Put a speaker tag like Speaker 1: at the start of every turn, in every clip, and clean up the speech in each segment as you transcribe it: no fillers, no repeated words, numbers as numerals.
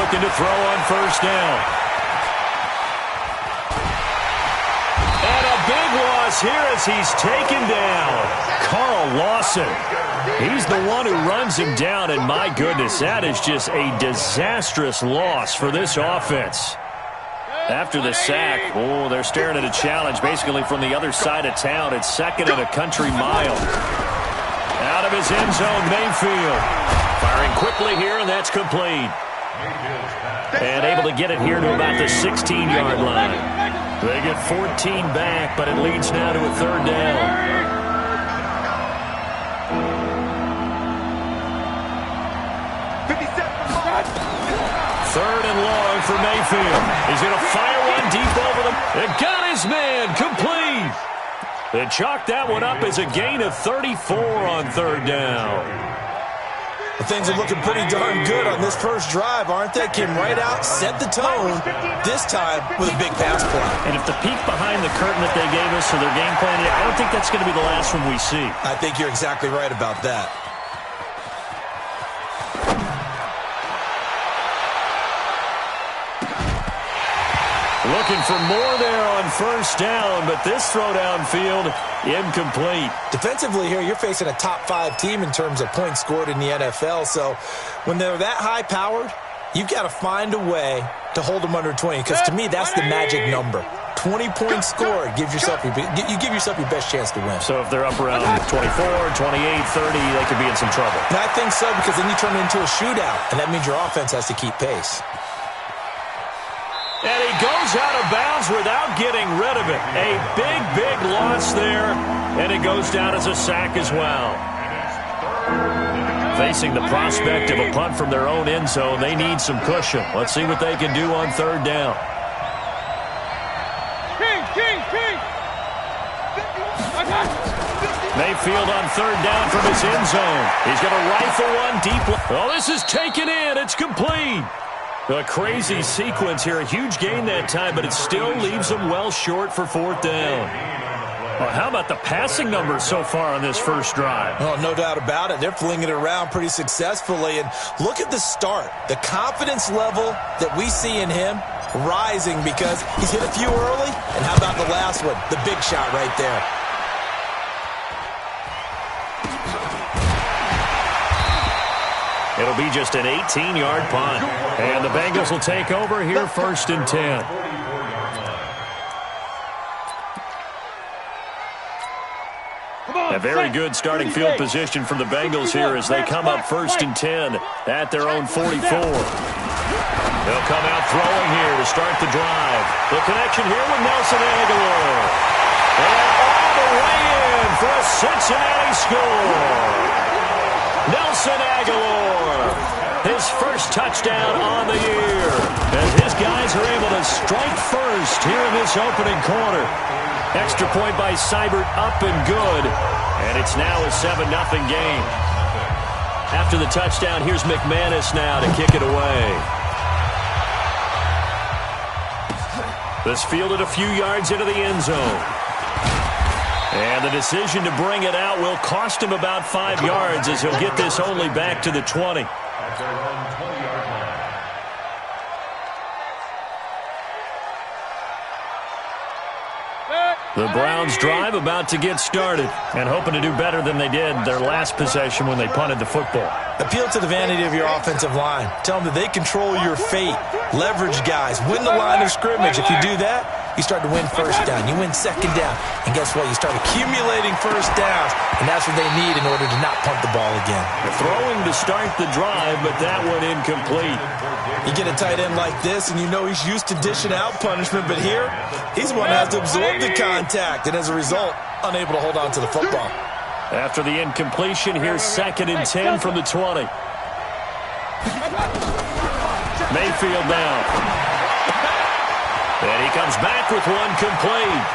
Speaker 1: looking to throw on first down. And a big loss here as he's taken down. Carl Lawson. He's the one who runs him down, and my goodness, that is just a disastrous loss for this offense. After the sack, they're staring at a challenge basically from the other side of town. It's second and a country mile. Out of his end zone, Mayfield. Firing quickly here, and that's complete. And able to get it here to about the 16-yard line. They get 14 back, but it leads now to a third down. Third and long for Mayfield. He's going to fire one deep over the... It got his man complete. They chalked that one up as a gain of 34 on third down.
Speaker 2: Well, things are looking pretty darn good on this first drive, aren't they? Came right out, set the tone, this time with a big pass play.
Speaker 1: And if the peek behind the curtain that they gave us for their game plan, I don't think that's going to be the last one we see.
Speaker 2: I think you're exactly right about that.
Speaker 1: Looking for more there on first down, but this throw downfield incomplete.
Speaker 2: Defensively here, you're facing a top-5 team in terms of points scored in the NFL, so when they're that high-powered, you've got to find a way to hold them under 20, because to me, that's the magic number. 20 points scored, you give yourself your best chance to win.
Speaker 1: So if they're up around 24, 28, 30, they could be in some trouble.
Speaker 2: And I think so, because then you turn it into a shootout, and that means your offense has to keep pace.
Speaker 1: And he goes out of bounds without getting rid of it. A big, big loss there, and it goes down as a sack as well. Facing the prospect of a punt from their own end zone, they need some cushion. Let's see what they can do on third down. Mayfield on third down from his end zone. He's going to rifle one deep. Oh, this is taken in. It's complete. A crazy sequence here. A huge gain that time, but it still leaves them well short for fourth down. Well, how about the passing numbers so far on this first drive?
Speaker 2: Oh, no doubt about it. They're flinging it around pretty successfully. And look at the start. The confidence level that we see in him rising because he's hit a few early. And how about the last one? The big shot right there.
Speaker 1: It'll be just an 18-yard punt. And the Bengals will take over here first and 10. A very good starting field position from the Bengals here as they come up first and 10 at their own 44. They'll come out throwing here to start the drive. The connection here with Nelson Aguilar. And all the way in for a Cincinnati score. Nelson Aguilar, his first touchdown on the year. As his guys are able to strike first here in this opening quarter. Extra point by Seibert, up and good. And it's now a 7-0 game. After the touchdown, here's McManus now to kick it away. This fielded a few yards into the end zone. And the decision to bring it out will cost him about 5 yards as he'll get this only back to the 20. The Browns drive about to get started and hoping to do better than they did their last possession when they punted the football.
Speaker 2: Appeal to the vanity of your offensive line. Tell them that they control your fate. Leverage guys. Win the line of scrimmage. If you do that, you start to win first down. You win second down. And guess what? You start accumulating first downs. And that's what they need in order to not punt the ball again.
Speaker 1: Throwing to start the drive, but that one incomplete.
Speaker 2: You get a tight end like this, and you know he's used to dishing out punishment. But here, he's the one that has to absorb the contact. And as a result, unable to hold on to the football.
Speaker 1: After the incompletion, here's second and 10 from the 20. Mayfield down. And he comes back with one complete.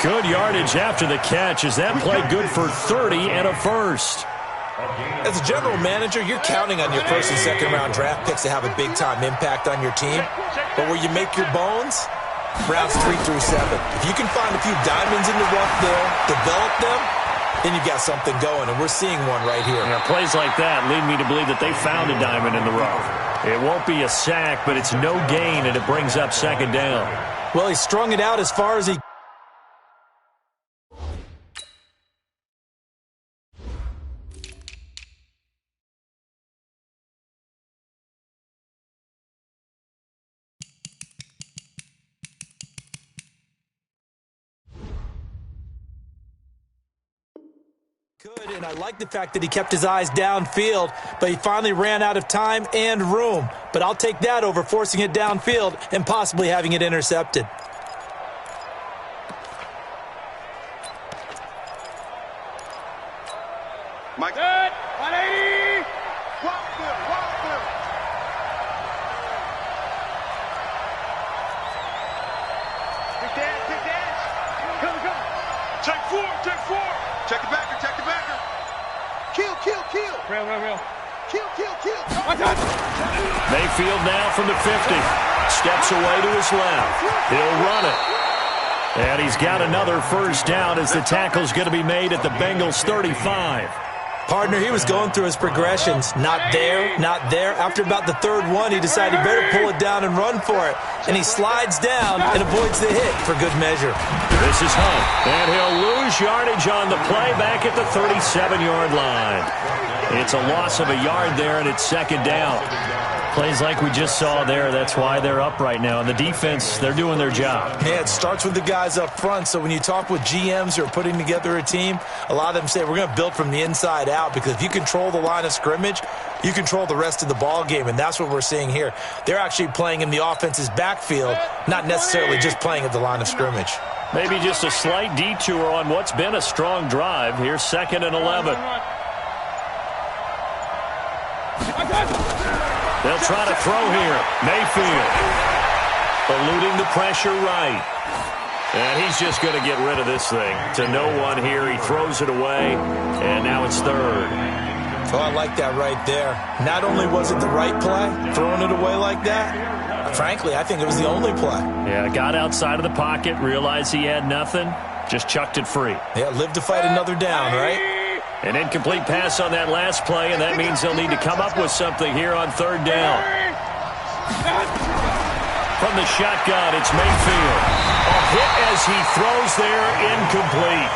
Speaker 1: Good yardage after the catch as that play good for 30 and a first.
Speaker 2: As a general manager, you're counting on your first and second round draft picks to have a big-time impact on your team. But where you make your bones, rounds 3 through 7. If you can find a few diamonds in the rough there, develop them, then you've got something going, and we're seeing one right here.
Speaker 1: Yeah, plays like that lead me to believe that they found a diamond in the rough. It won't be a sack, but it's no gain, and it brings up second down.
Speaker 2: Well, he strung it out as far as he could, and I like the fact that he kept his eyes downfield, but he finally ran out of time and room. But I'll take that over forcing it downfield and possibly having it intercepted.
Speaker 3: Mike. Good. 180. Walk good. Big dash. Come. Check four. Check the backer. Kill. Real. Kill.
Speaker 1: Mayfield now from the 50. Steps away to his left. He'll run it. And he's got another first down as the tackle's going to be made at the Bengals 35.
Speaker 2: Partner, he was going through his progressions. Not there. After about the third one, he decided he better pull it down and run for it. And he slides down and avoids the hit for good measure.
Speaker 1: This is Hunt. And he'll lose yardage on the play back at the 37-yard line. It's a loss of a yard there, and it's second down. Plays like we just saw there. That's why they're up right now. And the defense, they're doing their job.
Speaker 2: Yeah, it starts with the guys up front. So when you talk with GMs who are putting together a team, a lot of them say we're going to build from the inside out, because if you control the line of scrimmage, you control the rest of the ball game, and that's what we're seeing here. They're actually playing in the offense's backfield, not necessarily just playing at the line of scrimmage.
Speaker 1: Maybe just a slight detour on what's been a strong drive. Here's 2nd and 11. They'll try to throw here. Mayfield eluding the pressure right. And he's just going to get rid of this thing. To no one here. He throws it away, and now it's third.
Speaker 2: Oh, I like that right there. Not only was it the right play, throwing it away like that, frankly, I think it was the only play.
Speaker 1: Yeah, got outside of the pocket, realized he had nothing, just chucked it free.
Speaker 2: Yeah, live to fight another down, right?
Speaker 1: An incomplete pass on that last play, and that means they'll need to come up with something here on third down. From the shotgun, it's Mayfield. A hit as he throws there, incomplete.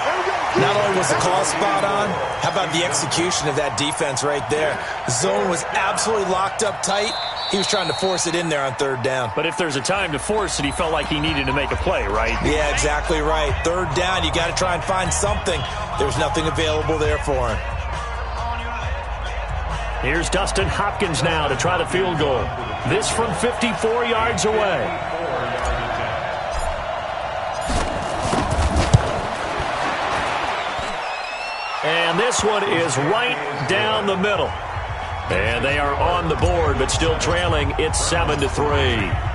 Speaker 2: Not only was the call spot on, how about the execution of that defense right there? The zone was absolutely locked up tight. He was trying to force it in there on third down.
Speaker 1: But if there's a time to force it, he felt like he needed to make a play, right?
Speaker 2: Yeah, exactly right. Third down, you got to try and find something. There's nothing available there for him.
Speaker 1: Here's Dustin Hopkins now to try the field goal. This from 54 yards away. And this one is right down the middle. And they are on the board, but still trailing. It's 7-3.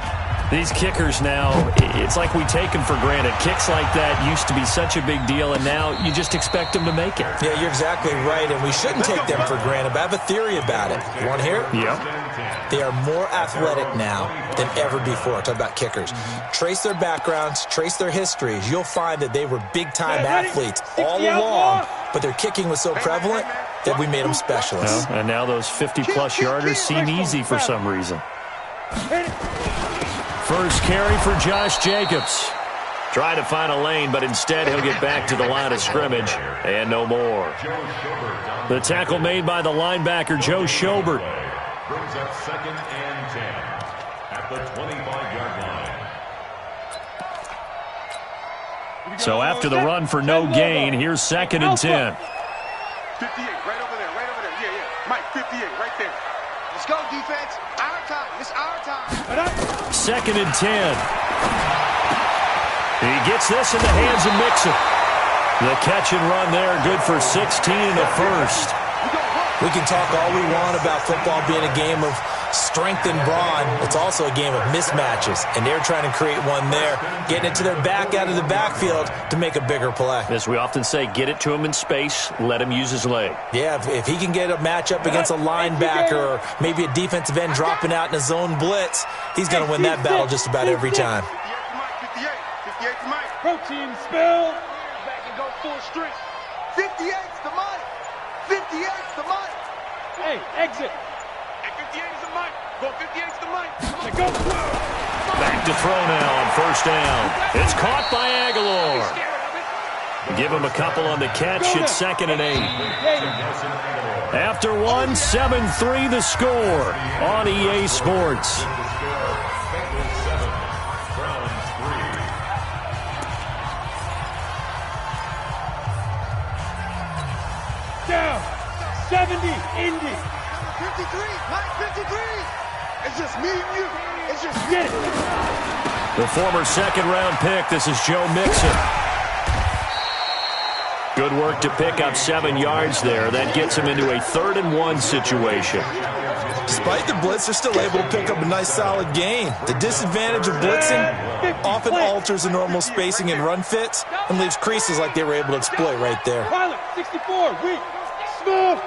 Speaker 1: These kickers now, it's like we take them for granted. Kicks like that used to be such a big deal, and now you just expect them to make it.
Speaker 2: Yeah, you're exactly right, and we shouldn't take them for granted, but I have a theory about it. You want to hear it?
Speaker 1: Yeah.
Speaker 2: They are more athletic now than ever before. Talk about kickers. Trace their backgrounds, trace their histories. You'll find that they were big-time athletes all along, but their kicking was so prevalent that we made them specialists.
Speaker 1: Well, and now those 50-plus yarders seem easy for some reason. First carry for Josh Jacobs. Trying to find a lane, but instead he'll get back to the line of scrimmage and no more. The tackle made by the linebacker, Joe Schobert.
Speaker 4: Brings up 2nd and 10 at the 25-yard line.
Speaker 1: So after the run for no gain, here's 2nd and 10.
Speaker 3: 58, right over there. Yeah. Mike, 58, right there. Let's go, defense. Our time. It's our time.
Speaker 1: 2nd and 10. He gets this in the hands of Mixon. The catch and run there, good for 16 and a first.
Speaker 2: We can talk all we want about football being a game of strength and brawn. It's also a game of mismatches, and they're trying to create one there, getting it to their back out of the backfield to make a bigger play.
Speaker 1: As we often say, get it to him in space, let him use his leg.
Speaker 2: Yeah, if he can get a matchup against a linebacker or maybe a defensive end dropping out in a zone blitz, he's going to win that battle just about every time.
Speaker 3: 58 to Mike. Protein spill. Back and go full strength. 58's the Mike. 58's the Mike. Hey, exit. And 58's the Mike.
Speaker 1: Back to throw now on first down. It's caught by Aguilar. Give him a couple on the catch. It's 2nd and 8. After one, 7-3 the score on EA Sports.
Speaker 5: Down. 70, Indy.
Speaker 3: 53, Mike, 53. It's just me and you. It's just get it.
Speaker 1: The former 2nd-round pick. This is Joe Mixon. Good work to pick up 7 yards there. That gets him into a 3rd and 1 situation.
Speaker 2: Despite the blitz, they're still able to pick up a nice solid gain. The disadvantage of blitzing often alters the normal spacing and run fits and leaves creases like they were able to exploit right there.
Speaker 5: Pilot, 64, weak, smooth.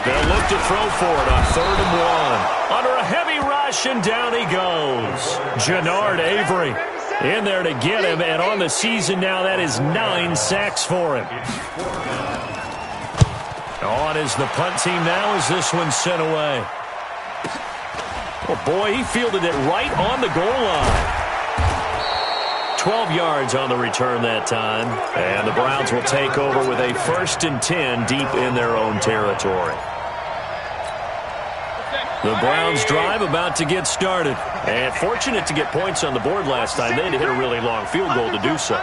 Speaker 1: They'll look to throw for it on 3rd and 1. Under a heavy rush, and down he goes. Jannard Avery in there to get him, and on the season now, that is 9 sacks for him. On is the punt team now as this one's sent away. Oh, boy, he fielded it right on the goal line. 12 yards on the return that time, and the Browns will take over with a 1st and 10 deep in their own territory. The Browns drive about to get started. And fortunate to get points on the board last time. They had to hit a really long field goal to do so.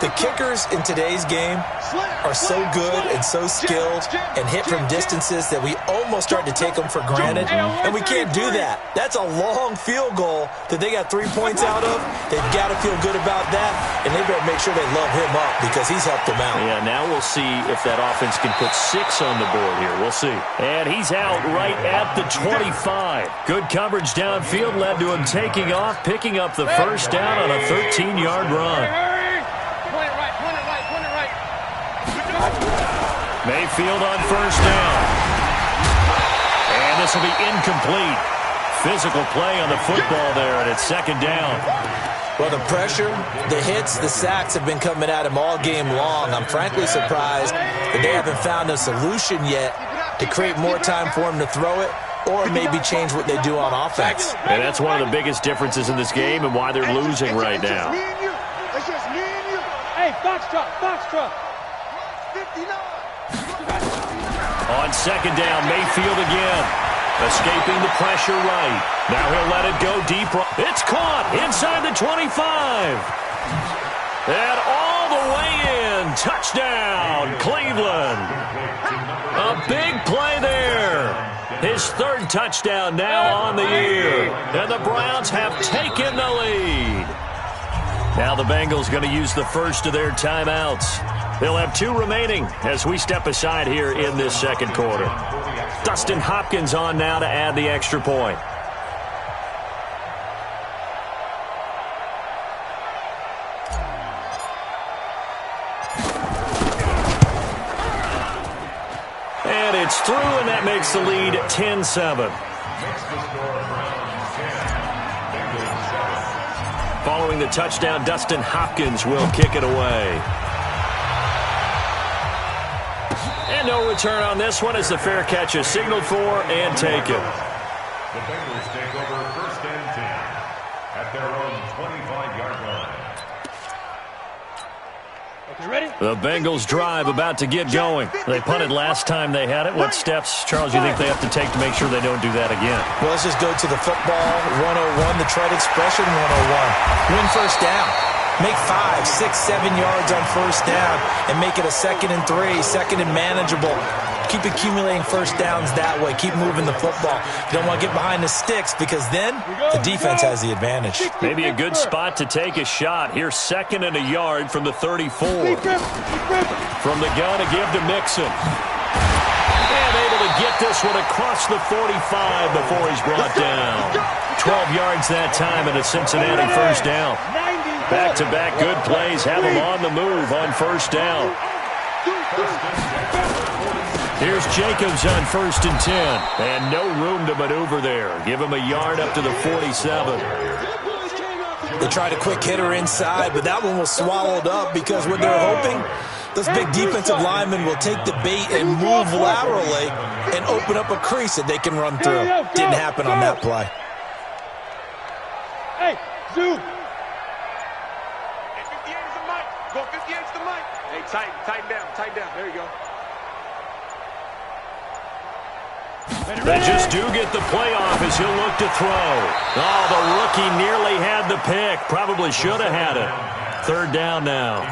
Speaker 2: The kickers in today's game are so good and so skilled and hit from distances that we almost start to take them for granted, and we can't do that. That's a long field goal that they got 3 points out of. They've got to feel good about that, and they better make sure they love him up because he's helped them out.
Speaker 1: Yeah, now we'll see if that offense can put 6 on the board here. We'll see. And he's out right at the 25. Good coverage downfield led to him taking off, picking up the first down on a 13-yard run. Mayfield on first down. And this will be incomplete. Physical play on the football there, and it's 2nd down.
Speaker 2: Well, the pressure, the hits, the sacks have been coming at him all game long. I'm frankly surprised that they haven't found a solution yet to create more time for him to throw it or maybe change what they do on offense.
Speaker 1: And that's one of the biggest differences in this game and why they're losing right now.
Speaker 3: It's just me and you.
Speaker 5: Hey, Foxtrot.
Speaker 3: 59.
Speaker 1: On 2nd down, Mayfield again. Escaping the pressure right. Now he'll let it go deep. It's caught inside the 25. And all the way in. Touchdown, Cleveland. A big play there. His 3rd touchdown now on the year. And the Browns have taken the lead. Now the Bengals going to use the first of their timeouts. They'll have 2 remaining as we step aside here in this 2nd quarter. Dustin Hopkins on now to add the extra point. And it's through, and that makes the lead 10-7. Following the touchdown, Dustin Hopkins will kick it away. And no return on this one as the fair catch is signaled for and taken.
Speaker 4: The Bengals take over 1st and 10 at their own 25-yard line.
Speaker 5: Okay, ready?
Speaker 1: The Bengals drive about to get going. They punted last time they had it. What steps, Charles, you think they have to take to make sure they don't do that again?
Speaker 2: Well, let's just go to the football 101, the trite expression 101. Win first down. Make 5, 6, 7 yards on first down and make it a 2nd and 3, 2nd and manageable. Keep accumulating first downs that way. Keep moving the football. You don't want to get behind the sticks because then the defense has the advantage.
Speaker 1: Maybe a good spot to take a shot. Here's 2nd and a yard from the 34. From the gun to give to Mixon. And able to get this one across the 45 before he's brought down. 12 yards that time and a Cincinnati first down. Back-to-back good plays have him on the move on first down. Here's Jacobs on 1st and 10. And no room to maneuver there. Give him a yard up to the 47.
Speaker 2: They tried a quick hitter inside, but that one was swallowed up because what they're hoping Those big defensive linemen will take the bait and move laterally and open up a crease that they can run through. Didn't happen on that play.
Speaker 5: Hey, zoom.
Speaker 3: Hey, 58 is the mic. Go 58 is the mic. Hey, tighten down. There you go.
Speaker 1: They just do get the play off as he'll look to throw. Oh, the rookie nearly had the pick. Probably should have had it. Third down now.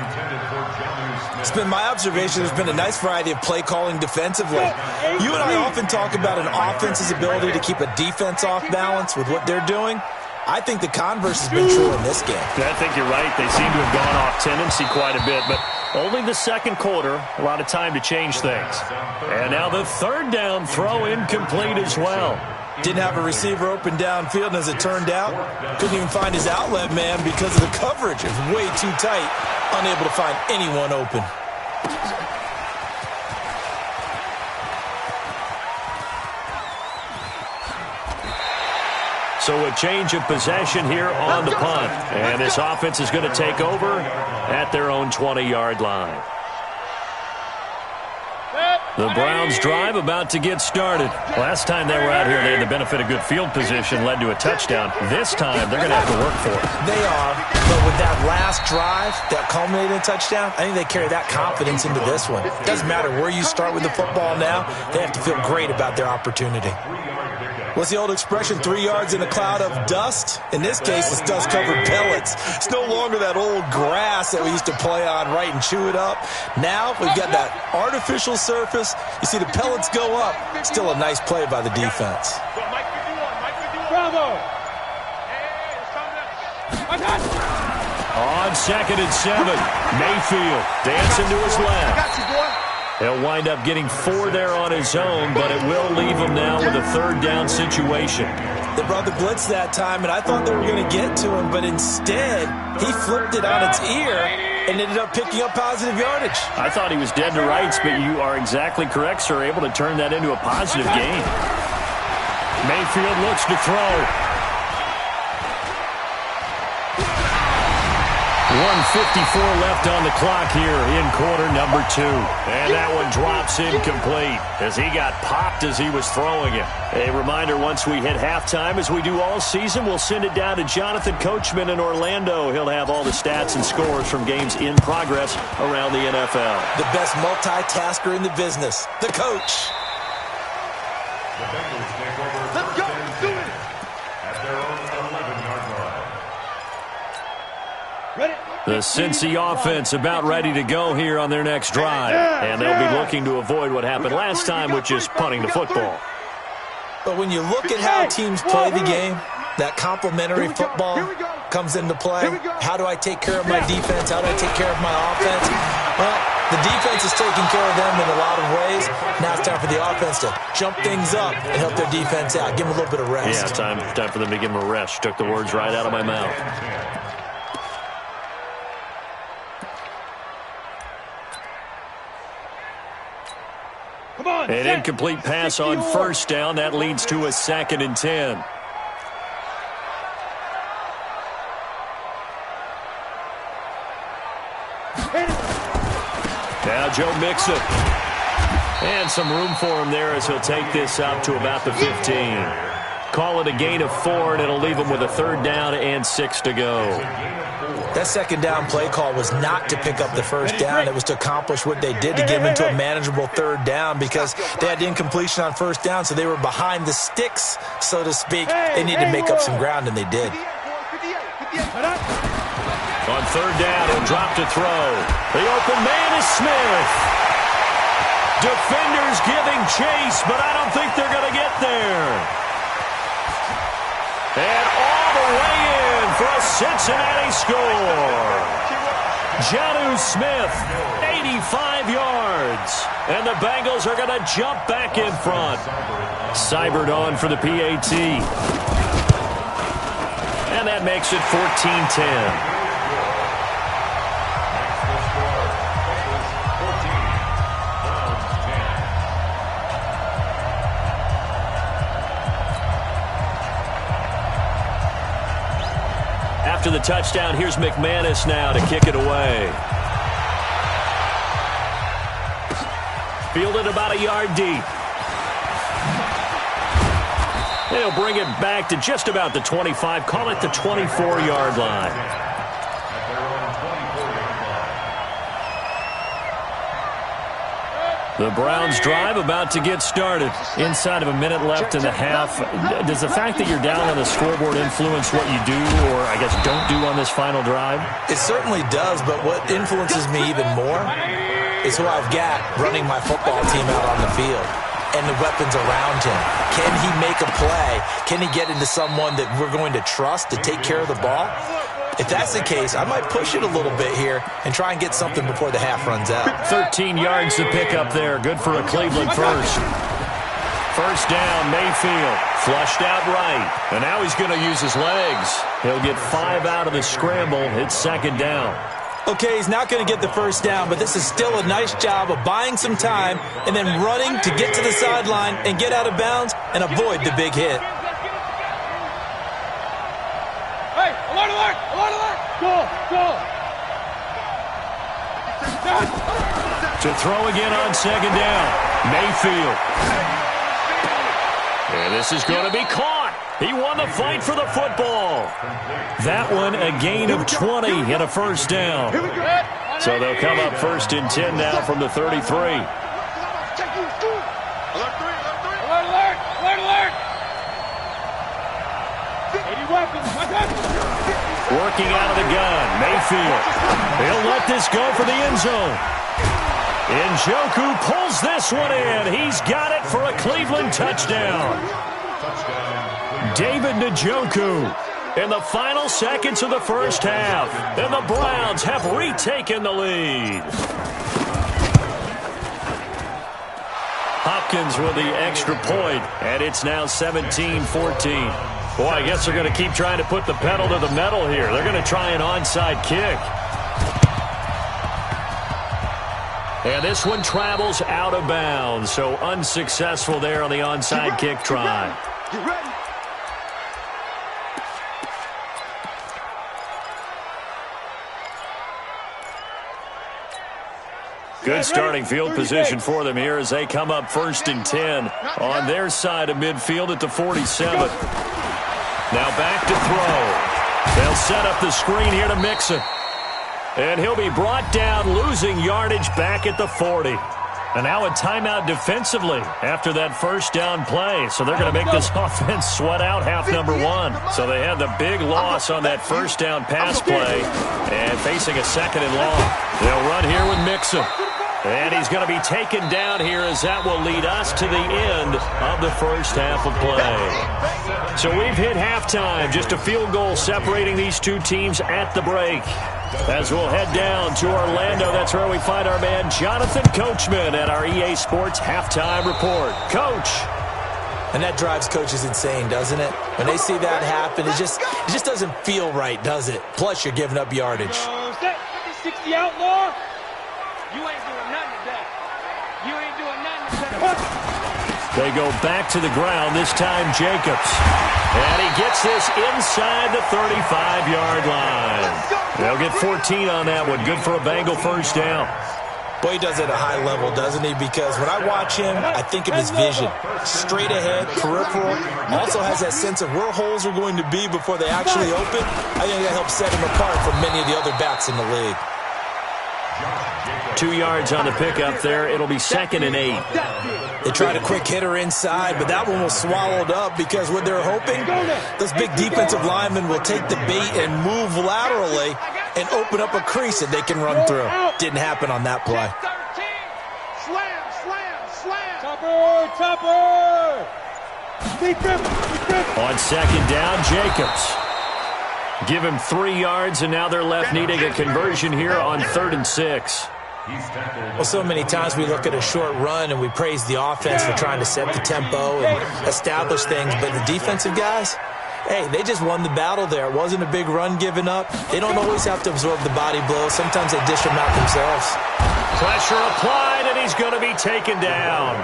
Speaker 2: It's been my observation there's been a nice variety of play calling defensively. You and I often talk about an offense's ability to keep a defense off balance with what they're doing. I think the converse has been true in this game.
Speaker 1: I think you're right. They seem to have gone off tendency quite a bit, but only the second quarter, a lot of time to change things. And now the third down throw incomplete as well.
Speaker 2: Didn't have a receiver open downfield, and as it turned out, couldn't even find his outlet man because of the coverage. It was way too tight, unable to find anyone open.
Speaker 1: So a change of possession here on the punt. And this offense is going to take over at their own 20-yard line. The Browns drive about to get started. Last time they were out here, they had the benefit of good field position, led to a touchdown. This time, they're going to have to work for it.
Speaker 2: They are, but with that last drive, that culminating touchdown, I think they carry that confidence into this one. It doesn't matter where you start with the football now, they have to feel great about their opportunity. What's the old expression, 3 yards in a cloud of dust? In this case, it's dust-covered pellets. It's no longer that old grass that we used to play on, right, and chew it up. Now we've got that artificial surface. You see the pellets go up. Still a nice play by the defense.
Speaker 5: Bravo.
Speaker 1: On 2nd and 7, Mayfield dancing to his left.
Speaker 3: Got you, boy.
Speaker 1: He'll wind up getting 4 there on his own, but it will leave him now with a third down situation.
Speaker 2: They brought the blitz that time, and I thought they were going to get to him, but instead, he flipped it on its ear and ended up picking up positive yardage.
Speaker 1: I thought he was dead to rights, but you are exactly correct, sir, able to turn that into a positive gain. Mayfield looks to throw. 1:54 left on the clock here in quarter number 2. And that one drops incomplete as he got popped as he was throwing it. A reminder, once we hit halftime, as we do all season, we'll send it down to Jonathan Coachman in Orlando. He'll have all the stats and scores from games in progress around the NFL.
Speaker 2: The best multitasker in the business, the coach.
Speaker 4: The Bengals take over.
Speaker 3: Let's go. Do it.
Speaker 4: At their own 11-yard line.
Speaker 5: Ready?
Speaker 1: The Cincy offense about ready to go here on their next drive. And they'll be looking to avoid what happened last time, which is punting the football.
Speaker 2: But when you look at how teams play the game, that complementary football comes into play. How do I take care of my defense? How do I take care of my offense? Well, the defense is taking care of them in a lot of ways. Now it's time for the offense to jump things up and help their defense out. Give them a little bit of rest.
Speaker 1: Yeah, time for them to give them a rest. Took the words right out of my mouth.
Speaker 5: Come on.
Speaker 1: An incomplete pass on first down. That leads to a 2nd and 10. Now Joe Mixon. And some room for him there as he'll take this up to about the 15. Call it a gain of 4, and it'll leave him with a 3rd down and 6 to go.
Speaker 2: That 2nd down play call was not to pick up the 1st down. It was to accomplish what they did to get them into a manageable 3rd down because they had incompletion on 1st down, so they were behind the sticks, so to speak. They needed to make up some ground, and they did.
Speaker 1: On 3rd down, he'll drop to throw. The open man is Smith. Defenders giving chase, but I don't think they're going to get there. And all the way in for a Cincinnati score. Jonnu Smith, 85 yards. And the Bengals are going to jump back in front. Seibert on for the PAT. And that makes it 14-10. After the touchdown, here's McManus now to kick it away. fielded about a yard deep. They'll bring it back to just about the 25. Call it the 24-yard line. The Browns drive about to get started. Inside of a minute left in the half. Does the fact that you're down on the scoreboard influence what you do, or I guess don't do on this final drive?
Speaker 2: It certainly does, but what influences me even more is who I've got running my football team out on the field and the weapons around him. Can he make a play? Can he get into someone that we're going to trust to take care of the ball? If that's the case, I might push it a little bit here and try and get something before the half runs out.
Speaker 1: 13 yards to pick up there. Good for a Cleveland first. First down, Mayfield. Flushed out right. And now he's going to use his legs. He'll get 5 out of the scramble. It's second down.
Speaker 2: Okay, he's not going to get the first down, but this is still a nice job of buying some time and then running to get to the sideline and get out of bounds and avoid the big hit.
Speaker 5: Hey, alert, alert, alert, alert. Go.
Speaker 1: To throw again on second down. Mayfield. And this is going to be caught. He won the fight for the football. That one a gain of 20 and a first down. So they'll come up first and 10 now from the 33.
Speaker 5: Alert, alert, alert, alert. 80 weapons,
Speaker 1: Working out of the gun, Mayfield. He'll let this go for the end zone. Njoku pulls this one in. He's got it for a Cleveland touchdown. David Njoku in the final seconds of the first half. And the Browns have retaken the lead. Hopkins with the extra point, and it's now 17-14. Boy, I guess they're going to keep trying to put the pedal to the metal here. They're going to try an onside kick. And this one travels out of bounds, so unsuccessful there on the onside kick try.
Speaker 3: Get ready.
Speaker 1: Good starting field position for them here as they come up first and 10 on their side of midfield at the 47. Now back to throw. They'll set up the screen here to Mixon. And he'll be brought down, losing yardage back at the 40. And now a timeout defensively after that first down play. So they're going to make this offense sweat out half number one. So they had the big loss on that first down pass play and facing a second and long. They'll run here with Mixon. And he's going to be taken down here as that will lead us to the end of the first half of play. So we've hit halftime. Just a field goal separating these two teams at the break. As we'll head down to Orlando, that's where we find our man Jonathan Coachman at our EA Sports Halftime Report. Coach.
Speaker 2: And that drives coaches insane, doesn't it? When they see that happen, it just doesn't feel right, does it? Plus, you're giving up yardage.
Speaker 5: 60 outlaw. You ain't doing nothing today. You ain't doing nothing today.
Speaker 1: They go back to the ground, this time Jacobs. And he gets this inside the 35-yard line. They'll get 14 on that one. Good for a Bengal first down.
Speaker 2: Boy, he does it at a high level, doesn't he? Because when I watch him, I think of his vision. Straight ahead, peripheral. Also has that sense of where holes are going to be before they actually open. I think that helps set him apart from many of the other backs in the league.
Speaker 1: 2 yards on the pickup there. It'll be 2nd and 8.
Speaker 2: They tried a quick hitter inside, but that one was swallowed up because what they're hoping, those big defensive linemen will take the bait and move laterally and open up a crease that they can run through. Didn't happen on that play.
Speaker 5: Slam, slam, slam. Topper. Deep grip.
Speaker 1: On second down, Jacobs. Give him 3 yards, and now they're left needing a conversion here on 3rd and 6.
Speaker 2: Well, so many times we look at a short run and we praise the offense for trying to set the tempo and establish things, but the defensive guys, hey, they just won the battle there. It wasn't a big run given up. They don't always have to absorb the body blows. Sometimes they dish them out themselves.
Speaker 1: Pressure applied, and he's going to be taken down.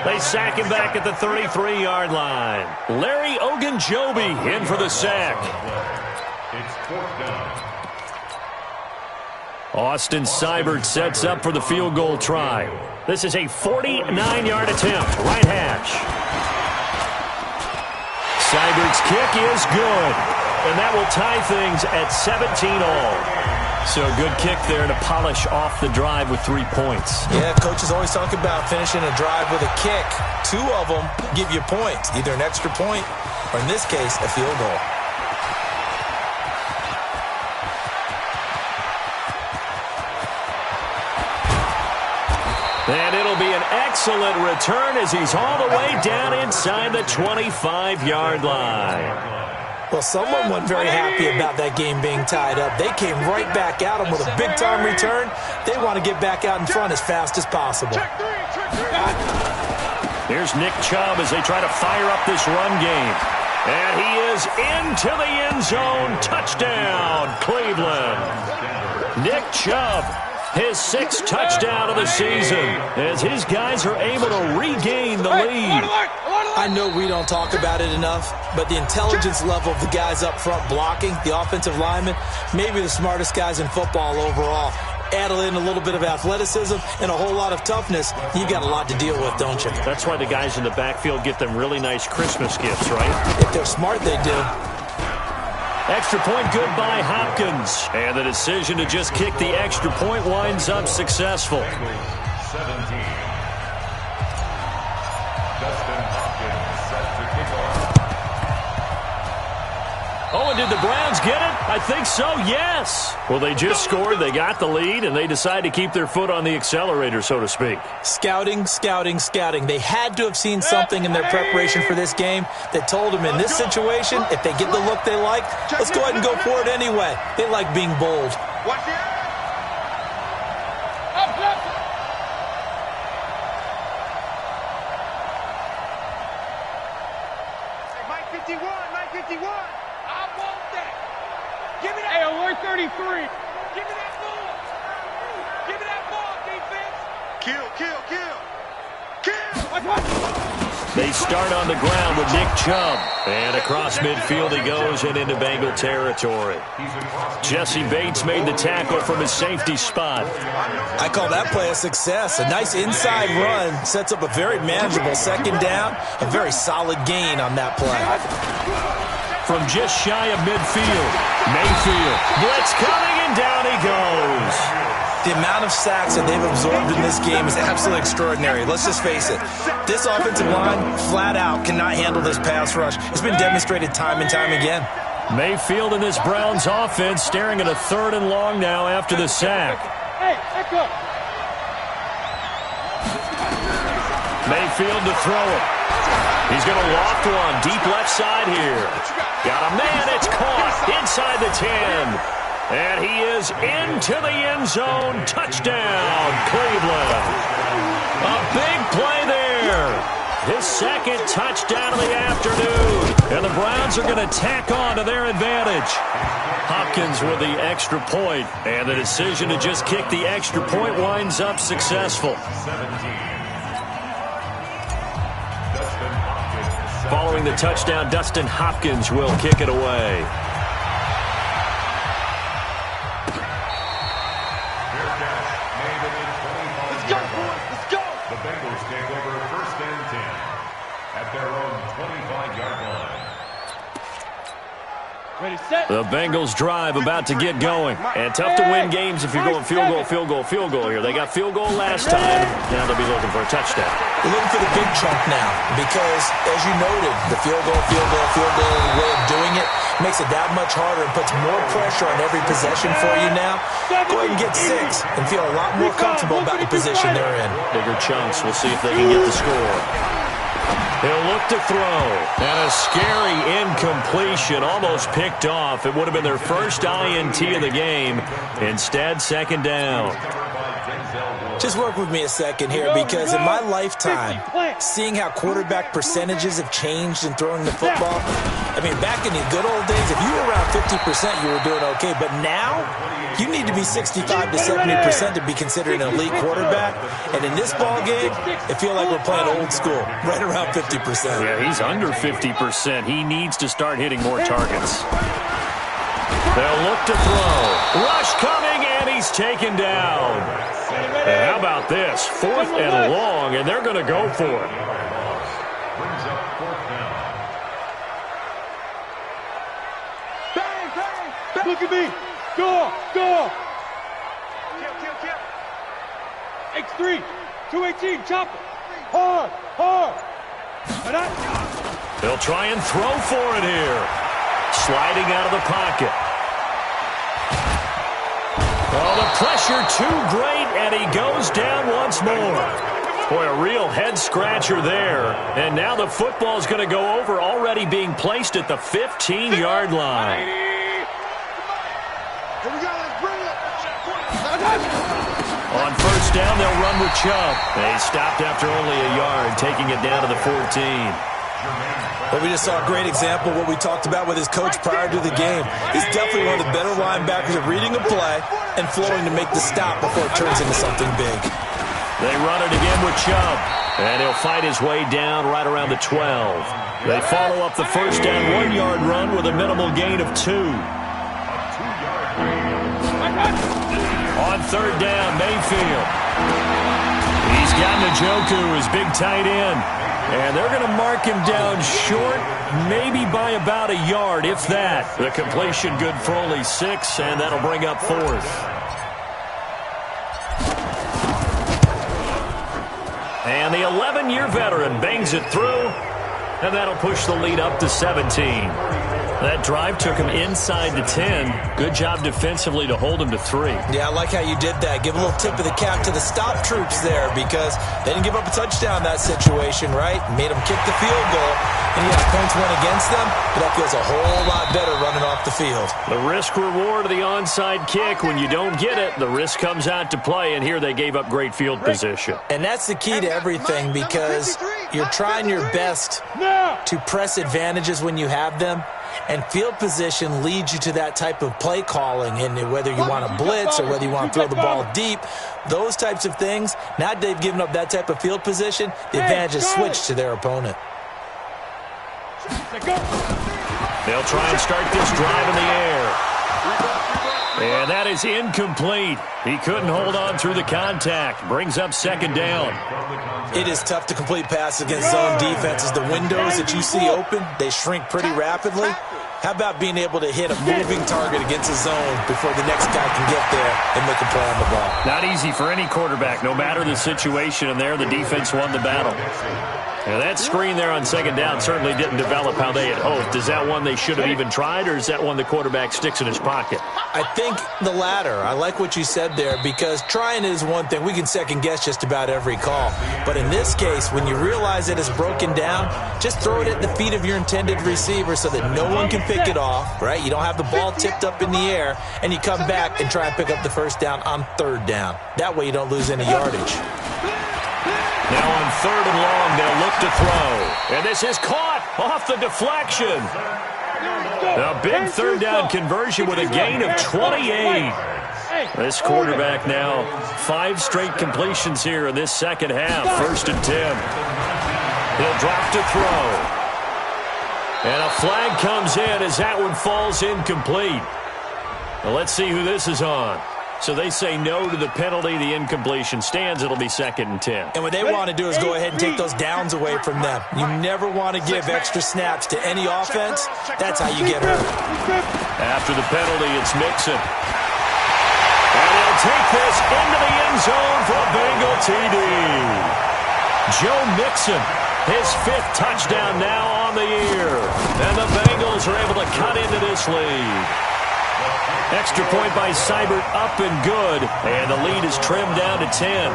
Speaker 1: They sack him back at the 33-yard line. Larry Ogunjobi in for the sack.
Speaker 4: It's 4th down.
Speaker 1: Austin Seibert sets up for the field goal try. This is a 49-yard attempt, right hash. Seibert's kick is good, and that will tie things at 17-all. So a good kick there to polish off the drive with 3 points.
Speaker 2: Yeah, coaches always talk about finishing a drive with a kick. 2 of them give you points, either an extra point or, in this case, a field goal.
Speaker 1: And it'll be an excellent return as he's all the way down inside the 25-yard line.
Speaker 2: Well, someone wasn't very happy about that game being tied up. They came right back at him with a big-time return. They want to get back out in front as fast as possible.
Speaker 1: Here's Nick Chubb as they try to fire up this run game. And he is into the end zone. Touchdown, Cleveland. Nick Chubb, his 6th touchdown of the season, as his guys are able to regain the lead.
Speaker 2: I know we don't talk about it enough, but the intelligence level of the guys up front blocking, the offensive linemen, maybe the smartest guys in football overall. Add in a little bit of athleticism and a whole lot of toughness, you got a lot to deal with, don't you?
Speaker 1: That's why the guys in the backfield get them really nice Christmas gifts, right?
Speaker 2: If they're smart, they do.
Speaker 1: Extra point good by Hopkins. And the decision to just kick the extra point winds up successful.
Speaker 4: 17. Dustin Hopkins set to kick off.
Speaker 1: Oh, and did the Browns get it? I think so, yes. Well, they just scored, they got the lead, and they decide to keep their foot on the accelerator, so to speak.
Speaker 2: Scouting, scouting, scouting. They had to have seen something in their preparation for this game that told them in this situation, if they get the look they like, let's go ahead and go for it anyway. They like being bold.
Speaker 3: Watch it. Mike 51, Mike 51.
Speaker 5: I want that. Give me that. Hey, alert 33. Give me that ball. Give me that ball, defense.
Speaker 3: Kill, kill, kill. Kill.
Speaker 5: Watch.
Speaker 1: They start on the ground with Nick Chubb. And across midfield he goes and into Bengal territory. Jesse Bates made the tackle from his safety spot.
Speaker 2: I call that play a success. A nice inside run sets up a very manageable second down. A very solid gain on that play.
Speaker 1: From just shy of midfield, Mayfield. Blitz coming, and down he goes.
Speaker 2: The amount of sacks that they've absorbed in this game is absolutely extraordinary. Let's just face it. This offensive line, flat out, cannot handle this pass rush. It's been demonstrated time and time again.
Speaker 1: Mayfield in this Browns offense staring at a 3rd and long now after the sack.
Speaker 5: Hey, let's go.
Speaker 1: Mayfield to throw it. He's going to loft one deep left side here. Got a man, it's caught inside the 10. And he is into the end zone. Touchdown, Cleveland. A big play there. His 2nd touchdown of the afternoon. And the Browns are going to tack on to their advantage. Hopkins with the extra point. And the decision to just kick the extra point winds up successful. Following the touchdown, Dustin Hopkins will kick it away.
Speaker 4: The Bengals take over 1st and 10 at their own 25-yard line.
Speaker 5: Ready, set.
Speaker 1: The Bengals drive about to get going. And tough to win games if you're going field goal here. They got field goal last time. Now they'll be looking for a touchdown.
Speaker 2: They're looking for the big chunk now because, as you noted, the field goal way of doing it makes it that much harder and puts more pressure on every possession for you now. Go ahead and get 6 and feel a lot more comfortable about the position they're in.
Speaker 1: Bigger chunks. We'll see if they can get the score. He'll look to throw. And a scary incompletion, almost picked off. It would have been their first INT of the game. Instead, 2nd down.
Speaker 2: Just work with me a second here because in my lifetime, seeing how quarterback percentages have changed in throwing the football, I mean, back in the good old days, if you were around 50%, you were doing okay. But now, you need to be 65 to 70% to be considered an elite quarterback. And in this ball game, it feels like we're playing old school, right around 50%.
Speaker 1: Yeah, he's under 50%. He needs to start hitting more targets. They'll look to throw. Rush coming, and he's taken down. And how about this? 4th and long, and they're going to go for it.
Speaker 4: Brings up 4th down.
Speaker 5: Bang, bang. Look at me. Go, go. Kill. X3, 218, chop it. Hard.
Speaker 1: They'll try and throw for it here. Sliding out of the pocket. Oh, the pressure too great, and he goes down once more. Boy, a real head-scratcher there. And now the football's going to go over, already being placed at the 15-yard line.
Speaker 3: Here we go, let's bring it.
Speaker 1: On 1st down, they'll run with Chubb. They stopped after only a yard, taking it down to the 14.
Speaker 2: Well, we just saw a great example of what we talked about with his coach prior to the game. He's definitely one of the better linebackers at reading a play and flowing to make the stop before it turns into something big.
Speaker 1: They run it again with Chubb, and he'll fight his way down right around the 12. They follow up the 1st down 1-yard run with a minimal gain of 2. On 3rd down, Mayfield. He's got Njoku, his big tight end. And they're going to mark him down short, maybe by about a yard, if that. The completion good for only 6, and that'll bring up 4th. And the 11-year veteran bangs it through, and that'll push the lead up to 17. That drive took him inside the 10. Good job defensively to hold him to 3.
Speaker 2: Yeah, I like how you did that. Give a little tip of the cap to the stop troops there because they didn't give up a touchdown in that situation, right? Made them kick the field goal. And yeah, points went against them, but that feels a whole lot better running off the field.
Speaker 1: The risk-reward of the onside kick, when you don't get it, the risk comes out to play, and here they gave up great field position.
Speaker 2: And that's the key to everything because you're trying your best to press advantages when you have them. And field position leads you to that type of play calling, and whether you want to blitz or whether you want to throw the ball deep, those types of things. Now they've given up that type of field position, the advantage is switched to their opponent.
Speaker 1: They'll try and start this drive in the air. And that is incomplete. He couldn't hold on through the contact. Brings up 2nd down.
Speaker 2: It is tough to complete passes against zone defenses. The windows that you see open, they shrink pretty rapidly. How about being able to hit a moving target against a zone before the next guy can get there and make a play on the ball?
Speaker 1: Not easy for any quarterback, no matter the situation. And there, the defense won the battle. Now, that screen there on 2nd down certainly didn't develop how they had hoped. Is that one they should have even tried, or is that one the quarterback sticks in his pocket?
Speaker 2: I think the latter. I like what you said there because trying is one thing. We can second-guess just about every call. But in this case, when you realize that it's broken down, just throw it at the feet of your intended receiver so that no one can pick it off, right? You don't have the ball tipped up in the air, and you come back and try and pick up the 1st down on 3rd down. That way you don't lose any yardage.
Speaker 1: Now on 3rd and long, they'll look to throw. And this is caught off the deflection. A big 3rd down conversion with a gain of 28. This quarterback now 5 straight completions here in this 2nd half. 1st and 10. He'll drop to throw. And a flag comes in as that one falls incomplete. Well, let's see who this is on. So they say no to the penalty. The incompletion stands. It'll be 2nd and 10.
Speaker 2: And what they want to do is go ahead and take those downs away from them. You never want to give extra snaps to any offense. That's how you get hurt.
Speaker 1: After the penalty, it's Mixon. And he'll take this into the end zone for a Bengal TD. Joe Mixon, his 5th touchdown now on the year. And the Bengals are able to cut into this lead. Extra point by Seibert, up and good. And the lead is trimmed down to 10.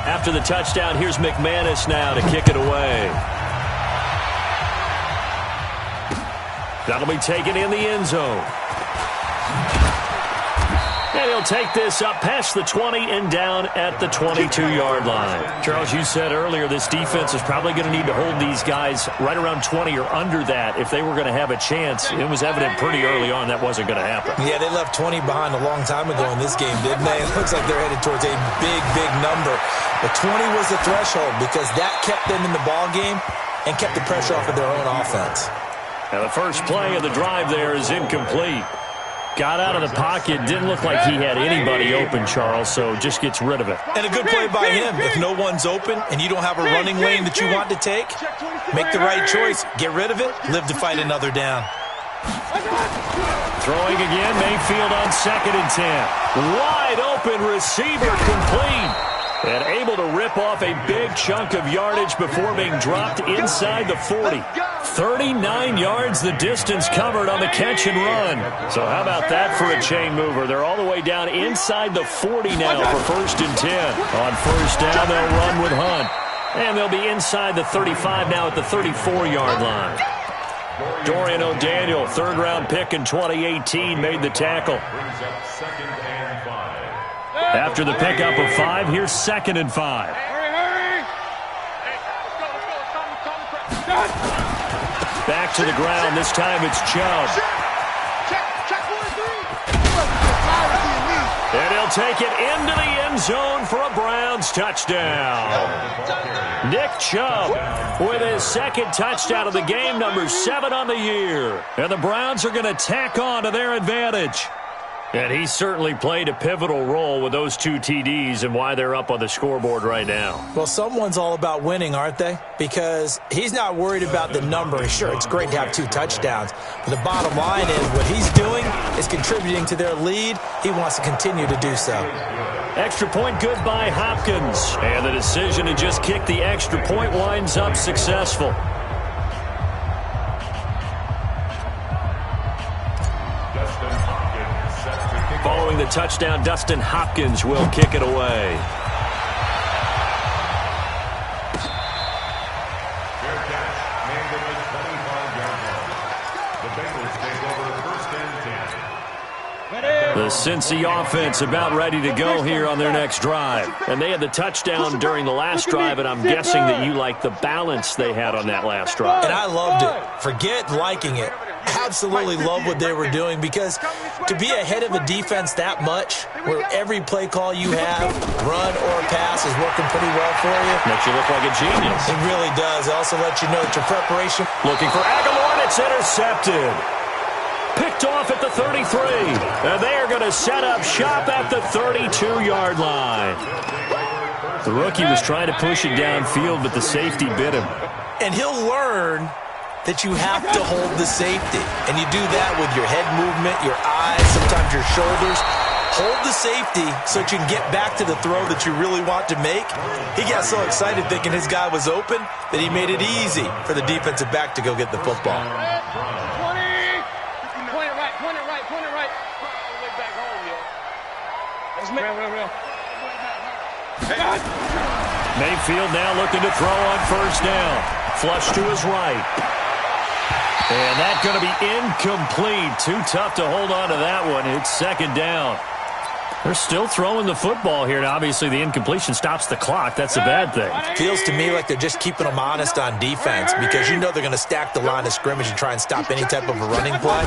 Speaker 1: After the touchdown, here's McManus now to kick it away. That'll be taken in the end zone. And he'll take this up past the 20 and down at the 22-yard line. Charles, you said earlier this defense is probably going to need to hold these guys right around 20 or under that if they were going to have a chance. It was evident pretty early on that wasn't going to happen.
Speaker 2: Yeah, they left 20 behind a long time ago in this game, didn't they? It looks like they're headed towards a big, big number. But 20 was the threshold because that kept them in the ball game and kept the pressure off of their own offense.
Speaker 1: Now the first play of the drive there is incomplete. Got out of the pocket, didn't look like he had anybody open, Charles, so just gets rid of it.
Speaker 2: And a good play by him. If no one's open and you don't have a running lane that you want to take, make the right choice. Get rid of it, live to fight another down.
Speaker 1: Throwing again, Mayfield on 2nd and 10. Wide open receiver complete. And able to rip off a big chunk of yardage before being dropped inside the 40. 39 yards the distance covered on the catch and run. So how about that for a chain mover? They're all the way down inside the 40 now for 1st and 10. On 1st down, they'll run with Hunt. And they'll be inside the 35 now at the 34-yard line. Dorian O'Daniel, 3rd-round pick in 2018, made the tackle. After the pickup of 5, here's 2nd and 5.
Speaker 5: Hurry! Hey, let's go.
Speaker 1: Back to the ground. This time it's Chubb.
Speaker 3: Check 1-3.
Speaker 1: And he'll take it into the end zone for a Browns touchdown. Nick Chubb with his 2nd touchdown of the game, number 7 on the year. And the Browns are going to tack on to their advantage. And he certainly played a pivotal role with those 2 TDs and why they're up on the scoreboard right now.
Speaker 2: Well, someone's all about winning, aren't they? Because he's not worried about the number. Sure, it's great to have 2 touchdowns. But the bottom line is what he's doing is contributing to their lead. He wants to continue to do so.
Speaker 1: Extra point good by Hopkins. And the decision to just kick the extra point winds up successful. Following the touchdown, Dustin Hopkins will kick it away. The Cincy offense about ready to go here on their next drive. And they had the touchdown during the last drive, and I'm guessing that you like the balance they had on that last drive.
Speaker 2: And I loved it. Forget liking it. Absolutely love what they were doing because to be ahead of a defense that much, where every play call you have, run or pass, is working pretty well for you.
Speaker 1: Makes you look like a genius.
Speaker 2: It really does. It also lets you know that your preparation.
Speaker 1: Looking for Aguilar, and it's intercepted. Picked off at the 33. And they are going to set up shop at the 32-yard line. The rookie was trying to push it downfield, but the safety bit him.
Speaker 2: And he'll learn that you have to hold the safety. And you do that with your head movement, your eyes, sometimes your shoulders. Hold the safety so that you can get back to the throw that you really want to make. He got so excited thinking his guy was open that he made it easy for the defensive back to go get the football.
Speaker 5: 20. Point it right. All the way back home, yo. Let's make real.
Speaker 1: Mayfield now looking to throw on 1st down. Flush to his right. And that's going to be incomplete. Too tough to hold on to that one. It's 2nd down. They're still throwing the football here. Now, obviously, the incompletion stops the clock. That's a bad thing.
Speaker 2: Feels to me like they're just keeping them honest on defense because you know they're going to stack the line of scrimmage and try and stop any type of a running play.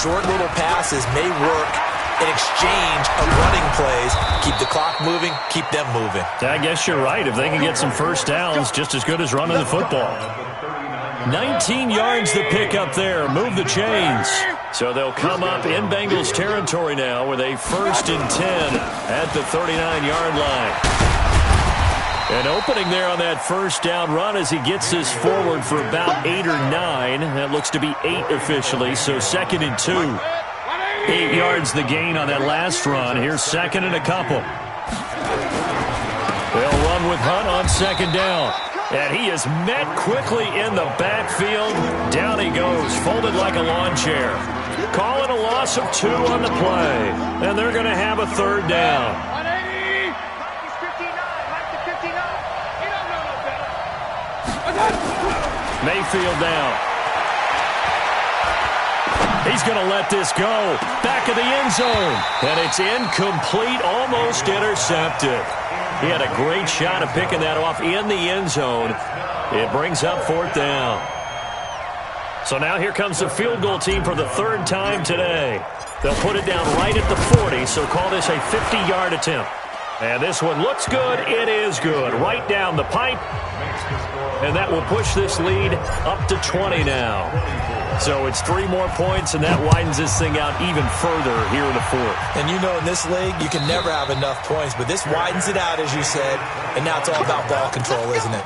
Speaker 2: Short little passes may work in exchange of running plays. Keep the clock moving, keep them moving.
Speaker 1: I guess you're right. If they can get some 1st downs, just as good as running the football. 19 yards the pick up there. Move the chains. So they'll come up in Bengals territory now with a 1st and 10 at the 39-yard line. An opening there on that 1st down run as he gets this forward for about 8 or 9. That looks to be 8 officially, so 2nd and 2. 8 yards the gain on that last run. Here's 2nd and a couple. They'll run with Hunt on 2nd down. And he is met quickly in the backfield. Down he goes, folded like a lawn chair. Calling a loss of 2 on the play. And they're going to have a 3rd down.
Speaker 5: 180. He's 59. Like the 59. He don't know no better.
Speaker 1: Mayfield down. He's going to let this go. Back of the end zone. And it's incomplete, almost intercepted. He had a great shot of picking that off in the end zone. It brings up 4th down. So now here comes the field goal team for the 3rd time today. They'll put it down right at the 40, so call this a 50-yard attempt. And this one looks good. It is good. Right down the pipe. And that will push this lead up to 20 now. So it's 3 more points, and that widens this thing out even further here in the fourth.
Speaker 2: And you know in this league, you can never have enough points, but this widens it out, as you said, and now it's all about ball control, isn't it?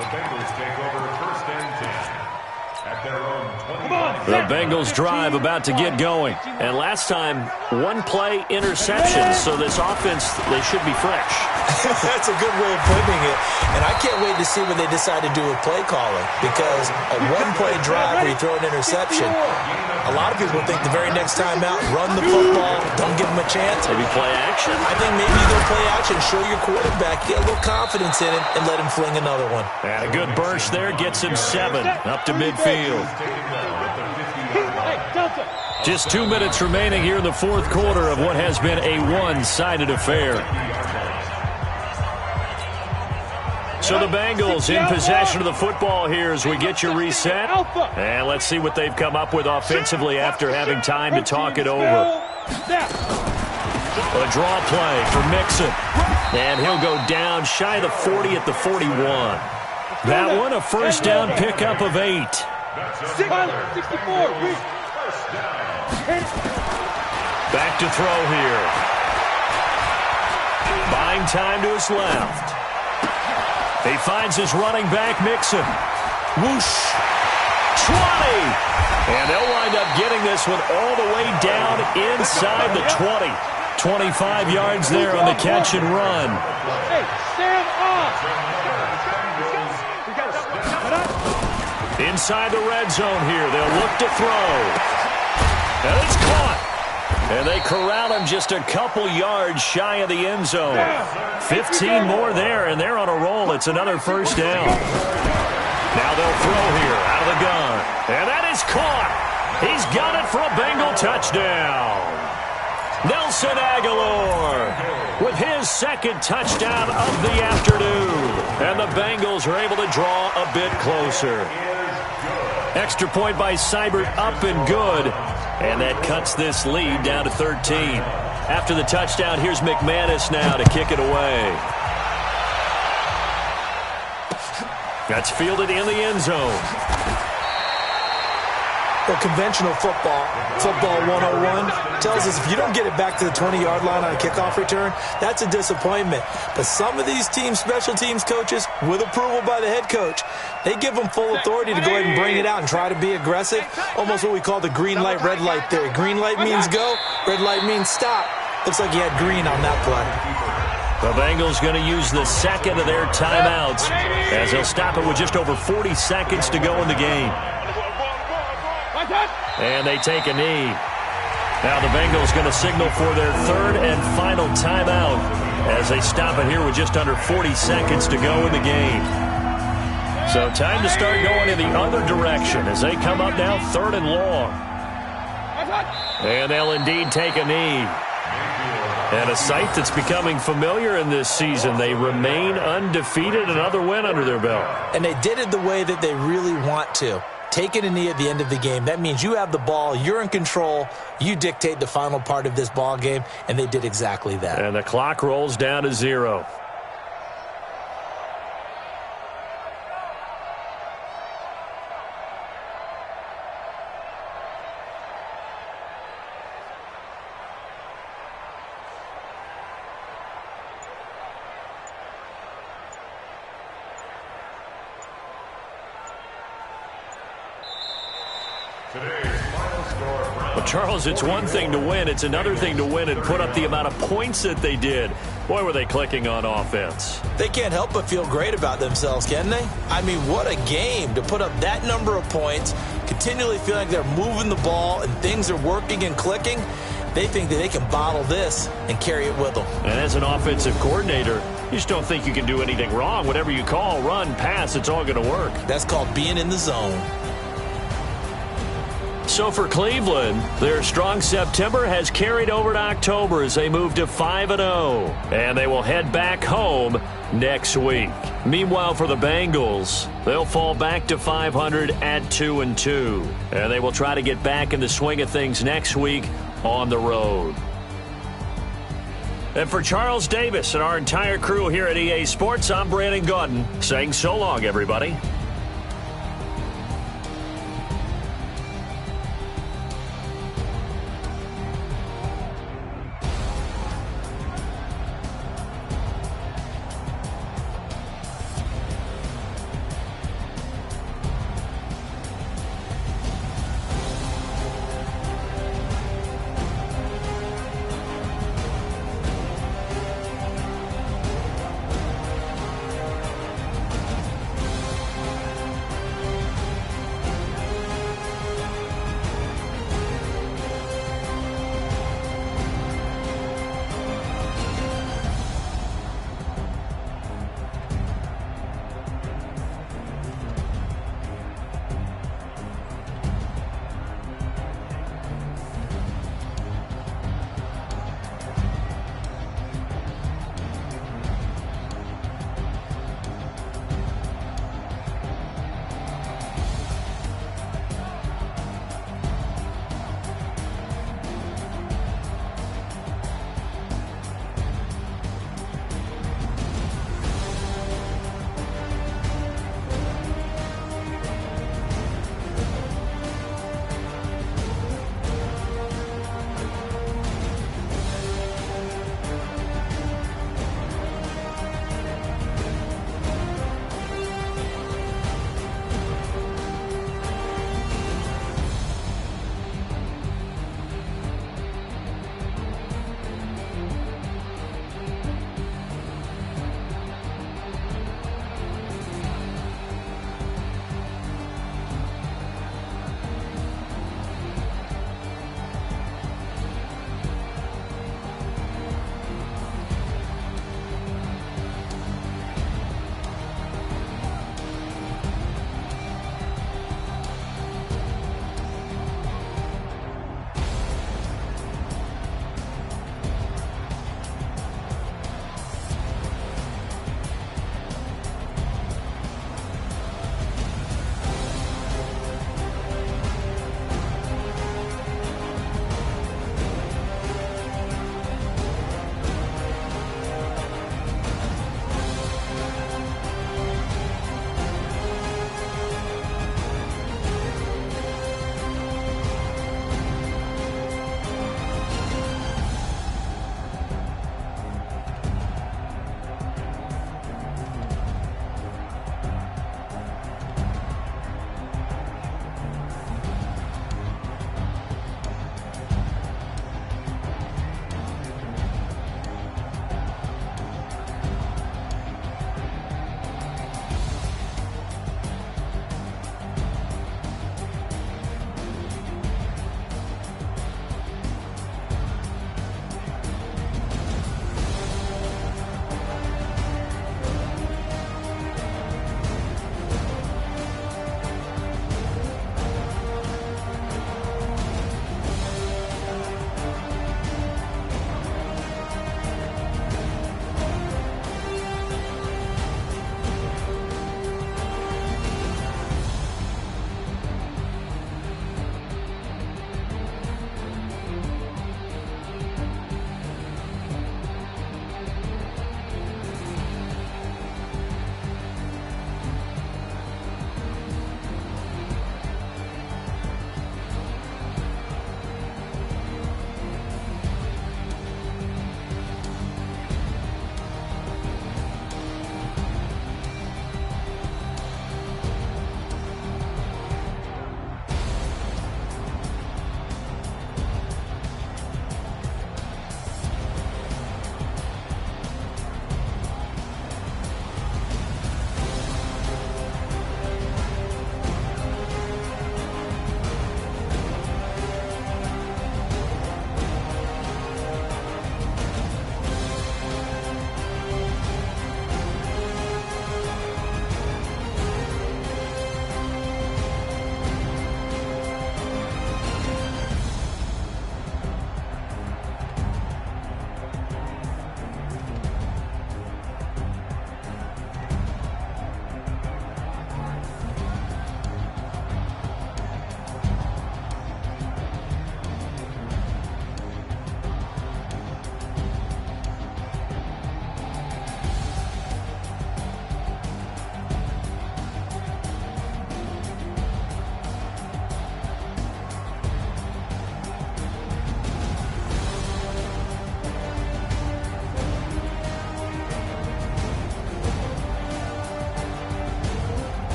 Speaker 1: The Bengals drive about to get going. And last time, 1-play interception, so this offense, they should be fresh.
Speaker 2: That's a good way of putting it. And I can't wait to see what they decide to do with play calling, because a 1-play drive where you throw an interception, a lot of people think the very next time out, run the football, don't give them a chance.
Speaker 1: Maybe play action.
Speaker 2: I think maybe you go play action, show your quarterback, get a little confidence in it, and let him fling another one.
Speaker 1: And a good burst there gets him 7 up to midfield. Just 2 minutes remaining here in the fourth quarter of what has been a one-sided affair. So the Bengals in possession of the football here as we get you reset. And let's see what they've come up with offensively after having time to talk it over. A draw play for Mixon. And he'll go down shy of the 40 at the 41. That one a first down pickup of 8.
Speaker 5: 64.
Speaker 1: Back to throw here. Buying time to his left. He finds his running back, Mixon. Whoosh. 20. And they'll wind up getting this one all the way down inside the 20. 25 yards there on the catch and run.
Speaker 5: Hey, stand off.
Speaker 1: Inside the red zone here. They'll look to throw. And it's caught. And they corral him just a couple yards shy of the end zone. 15 more there, and they're on a roll. It's another first down. Now they'll throw here out of the gun. And that is caught. He's got it for a Bengal touchdown. Nelson Aguilar with his second touchdown of the afternoon. And the Bengals are able to draw a bit closer. Extra point by Seibert up and good. And that cuts this lead down to 13. After the touchdown, here's McManus now to kick it away. That's fielded in the end zone.
Speaker 2: Well, conventional football 101, tells us if you don't get it back to the 20-yard line on a kickoff return, that's a disappointment. But some of these teams, special teams coaches, with approval by the head coach, they give them full authority to go ahead and bring it out and try to be aggressive. Almost what we call the green light, red light theory. Green light means go, red light means stop. Looks like you had green on that play.
Speaker 1: The Bengals going to use the second of their timeouts as they'll stop it with just over 40 seconds to go in the game. And they take a knee. Now the Bengals going to signal for their third and final timeout as they stop it here with just under 40 seconds to go in the game. So time to start going in the other direction as they come up now third and long. And they'll indeed take a knee. And a sight that's becoming familiar in this season. They remain undefeated, another win under their belt.
Speaker 2: And they did it the way that they really want to. Taking a knee at the end of the game. That means you have the ball, you're in control, you dictate the final part of this ball game, and they did exactly that.
Speaker 1: And the clock rolls down to 0. Well, Charles, it's one thing to win. It's another thing to win and put up the amount of points that they did. Boy, were they clicking on offense.
Speaker 2: They can't help but feel great about themselves, can they? I mean, what a game to put up that number of points, continually feel like they're moving the ball and things are working and clicking. They think that they can bottle this and carry it with them.
Speaker 1: And as an offensive coordinator, you just don't think you can do anything wrong. Whatever you call, run, pass, it's all going to work.
Speaker 2: That's called being in the zone.
Speaker 1: So for Cleveland, their strong September has carried over to October as they move to 5-0. And they will head back home next week. Meanwhile, for the Bengals, they'll fall back to 500 at 2-2. And they will try to get back in the swing of things next week on the road. And for Charles Davis and our entire crew here at EA Sports, I'm Brandon Gaudin saying so long, everybody.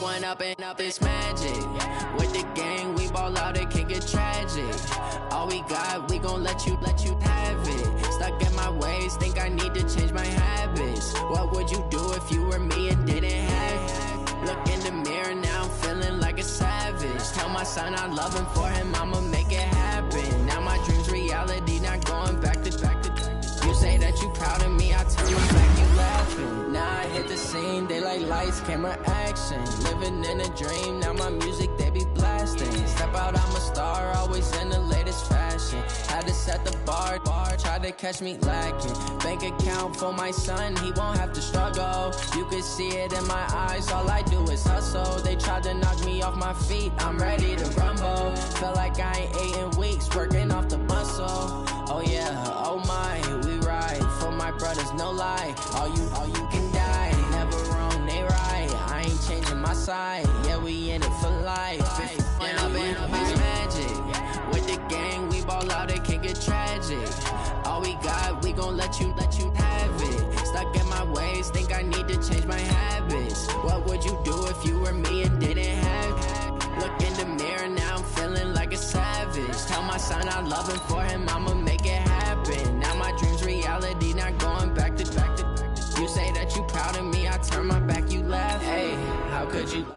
Speaker 6: one up and up, it's magic. With the gang, we ball out, it can get tragic. All we got, we gon' let you have it. Stuck in my ways, think I need to change my habits. What would you do if you were me and didn't have it? Look in the mirror, now I'm feeling like a savage. Tell my son I love him, for him I'ma make it happen. Now my dream's reality, not going back to. You say that you proud of me, I turn my back, you laughing. Now I hit the scene, they like lights, camera, action. Living in a dream, now my music, they be blasting. Step out, I'm a star, always in the latest fashion. Had to set the bar, try to catch me lacking. Bank account for my son, he won't have to struggle. You can see it in my eyes, all I do is hustle. They tried to knock me off my feet, I'm ready to rumble. Felt like I ain't ate in weeks, working off the muscle. Oh yeah, oh my, we ride for my brothers, no lie. All you can die, never wrong, they right. I ain't changing my side, yeah, we in it for life. And up is magic. With the gang, we ball out, it can get tragic. All we got, we gon' let you have it. Stuck in my ways, think I need to change my habits. What would you do if you were me and didn't have it? Look in the mirror, now I'm feeling like a savage. Tell my son I love him, for him I'ma make it happen. Now my dream's reality, not going back to. You say that you proud of me, I turn my back, you laugh. Hey, how could you?